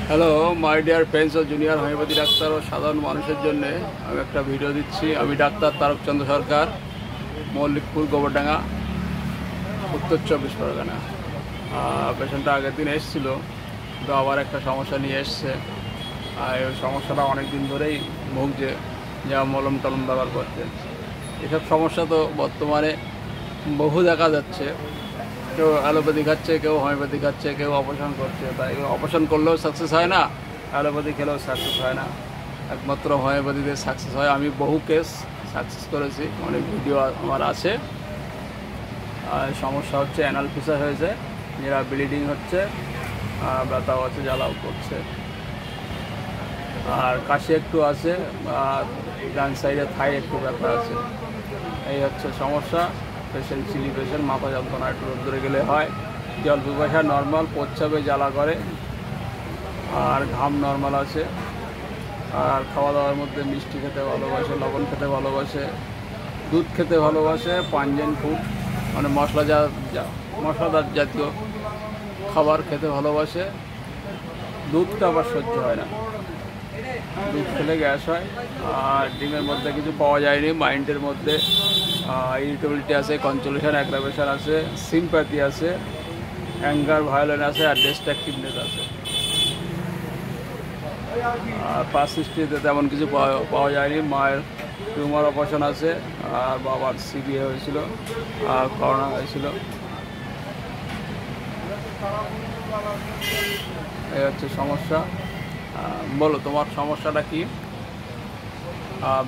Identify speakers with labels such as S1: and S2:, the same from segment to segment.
S1: Hello my dear friends ও junior homeopathy doctor ও সাধারণ মানুষের জন্য আমি একটা ভিডিও দিচ্ছি। আমি ডাক্তার তারকচন্দ্র সরকার, মল্লিকপুর, গোবরডাঙ্গা, উত্তর 24 পরগনা। পেশেন্টটা আগের দিন এসেছিলো, কিন্তু আবার একটা সমস্যা নিয়ে এসছে। আর ওই সমস্যাটা অনেক দিন ধরেই ভুগছে, যা মলম টলম ব্যবহার করছে। এসব সমস্যা তো বর্তমানে বহু দেখা যাচ্ছে। কেউ অ্যালোপ্যাথি খাচ্ছে, কেউ হোমিওপ্যাথি খাচ্ছে, কেউ অপারেশন করছে। তাই অপারেশন করলেও সাকসেস হয় না, অ্যালোপ্যাথি খেলেও সাকসেস হয় না, একমাত্র হোমিওপ্যাথিতে সাকসেস হয়। আমি বহু কেস সাকসেস করেছি, অনেক ভিডিও আমার আছে। আর সমস্যা হচ্ছে অ্যানাল ফিসার হয়েছে, যেটা ব্লিডিং হচ্ছে, ব্যথাও আছে, জ্বালাও করছে, আর কাশি একটু আছে, আর ডান সাইডে থাই একটু ব্যথা আছে। এই হচ্ছে সমস্যা। পেশেন্ট চিলি পেশেন্ট, মাথা যন্ত্রণা একটু রোদ্দুরে গেলে হয়, জল পিপাসা নর্মাল, প্রস্রাবে জ্বালা করে, আর ঘাম নর্মাল আছে। আর খাওয়া দাওয়ার মধ্যে মিষ্টি খেতে ভালোবাসে, লবণ খেতে ভালোবাসে, দুধ খেতে ভালোবাসে, পাঞ্জেন ফুড মানে মশলাদার জাতীয় খাবার খেতে ভালোবাসে। দুধটা আবার সহ্য হয় না, দুধ খেলে গ্যাস হয়। আর ডিমের মধ্যে কিছু পাওয়া যায়নি। মাইন্ডের মধ্যে ইরিটেবিলিটি আছে, কনসোলেশন, অ্যাগ্রাভেশন আছে, সিম্প্যাথি আছে, অ্যাঙ্গার ভায়োলেন্স আছে, আর ডিস্ট্রাকটিভনেস আছে। আর পাস্ট হিস্ট্রিতে তেমন কিছু পাওয়া যায়নি। মায়ের টিউমার অপারেশন আছে, আর বাবার সিবিএ হয়েছিল, আর করোনা হয়েছিল। এই হচ্ছে সমস্যা। বলো তোমার সমস্যাটা কি?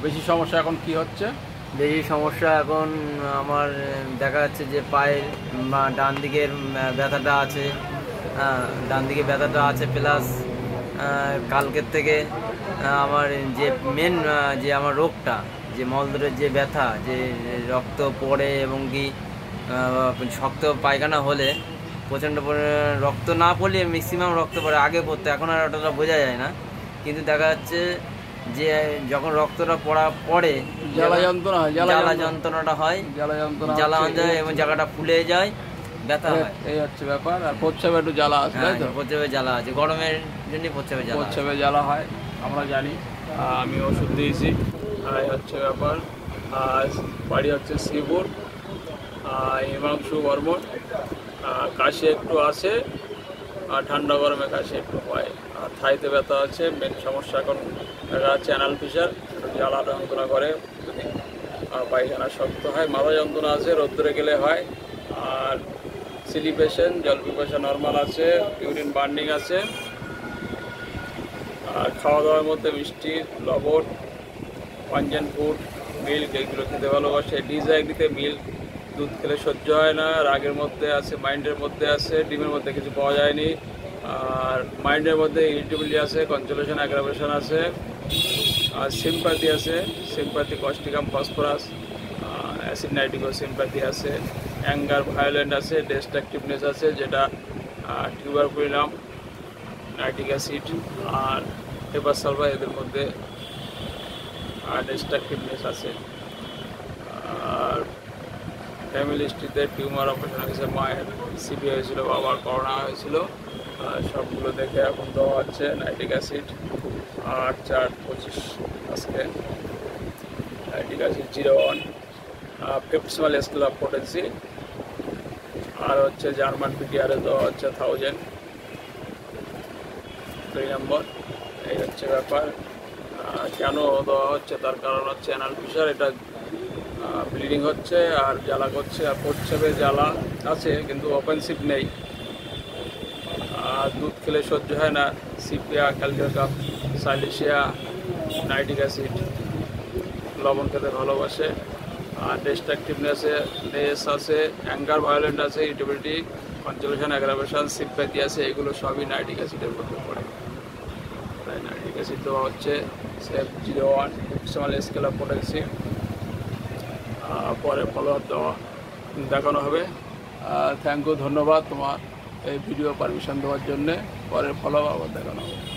S1: বেশি সমস্যা এখন কি হচ্ছে?
S2: বেশি সমস্যা এখন আমার দেখা যাচ্ছে যে পায়ের ডান দিকের ব্যথাটা আছে, ডান দিকে ব্যথাটা আছে, প্লাস কালকের থেকে আমার যে মেন যে আমার রোগটা, যে মলদ্বারের যে ব্যথা, যে রক্ত পড়ে এবং কি শক্ত পায়খানা হলে প্রচণ্ড রক্ত না পড়লে ম্যাক্সিমাম রক্ত পড়ে, আগে পড়তো, এখন আর ওটা বোঝা যায় না। কিন্তু দেখা যাচ্ছে যে যখন রক্তটা পড়ে জ্বালা যন্ত্রণাটা হয়, জ্বালা এবং জায়গাটা ফুলে যায়, ব্যথা হয়।
S1: এই হচ্ছে ব্যাপার। আর প্রস্রাবে একটু জ্বালা আছে, তাই তো?
S2: প্রস্রাবে জ্বালা আছে, গরমের জন্য প্রস্রাবে
S1: জ্বালা হয়, আমরা জানি। আমি ওষুধ দিয়েছি। এই হচ্ছে ব্যাপার। আর বাড়ি হচ্ছে শ্রীপুর, হিমাংশু বর্মন। কাশি একটু আছে, আর ঠান্ডা গরমে কাশি একটু হয়, আর থাইতে ব্যথা আছে। মেন সমস্যা এখন দেখা যাচ্ছে অ্যানাল ফিসার, জ্বালা যন্ত্রণা করে যদি পায়খানা শক্ত হয়। মাথা যন্ত্রণা আছে, রোদ্দুরে গেলে হয়। আর চিলি পেশেন্ট, জল পিপাসা নর্মাল আছে, ইউরিন বার্নিং আছে। আর খাওয়া দাওয়ার মধ্যে মিষ্টি, লবণ, পাঞ্জেন ফুড, মিল্ক এগুলো খেতে ভালোবাসে। ডিজাইগ্রিতে মিল্ক, দুধ খেলে সহ্য হয় না। রাগের মধ্যে আছে, মাইন্ডের মধ্যে আছে, ডিমের মধ্যে কিছু পাওয়া যায়নি। আর মাইন্ডের মধ্যে ইরিটেবিলিটি আছে, কনসোলেশন, অ্যাগ্রাভেশন আছে, আর সিম্প্যাথি আছে, সিম্প্যাথি কস্টিকাম ফসফরাস, অ্যাসিড নাইট্রিকো সিম্প্যাথি আছে, অ্যাঙ্গার ভায়োলেন্ট আছে, ডিস্ট্রাকটিভনেস আছে, যেটা টিউবারকুলিনাম, নাইট্রিক অ্যাসিড আর হেপার সালফার, এদের মধ্যে ডিস্ট্রাকটিভনেস আছে। আর ফ্যামিলি হিস্ট্রিতে টিউমার অপারেশন হয়েছে, মায়ের সিবি হয়েছিল, বাবার করোনা হয়েছিল। সবগুলো দেখে এখন দেওয়া হচ্ছে নাইট্রিক অ্যাসিড 8/4/25 আজকে, nitric acid 0.1, fifth scale of potency, আর হচ্ছে জার্মান পিটিআরে দেওয়া হচ্ছে 1000 2 নম্বর। এই হচ্ছে ব্যাপার। কেন দেওয়া হচ্ছে তার কারণ হচ্ছে অ্যানাল ফিসার, এটা ব্লিডিং হচ্ছে আর জ্বালা করছে, আর প্রস্রাবে জ্বালা আছে কিন্তু অফেন্সিভ নেই। আর দুধ খেলে সহ্য হয় না, sepia, calcium, silicea, nitric acid, লবণ খেতে ভালোবাসে। আর ডিস্ট্রাকটিভনেসে আছে, অ্যাঙ্গার ভায়োলেন্ট আছে, ইরিটেবিলিটি, কনসোলেশন, অ্যাগ্রাভেশন, সিম্প্যাথি আছে। এগুলো সবই নাইট্রিক অ্যাসিডের মধ্যে পড়ে। তাই নাইট্রিক অ্যাসিড দেওয়া হচ্ছে safe 0.1 fifth scale of potency. পরে ফলো আপ দেখানো হবে। থ্যাংক ইউ, ধন্যবাদ তোমার এই ভিডিও পারমিশন দেওয়ার জন্যে। পরে ফলো আপ আবার দেখানো হবে।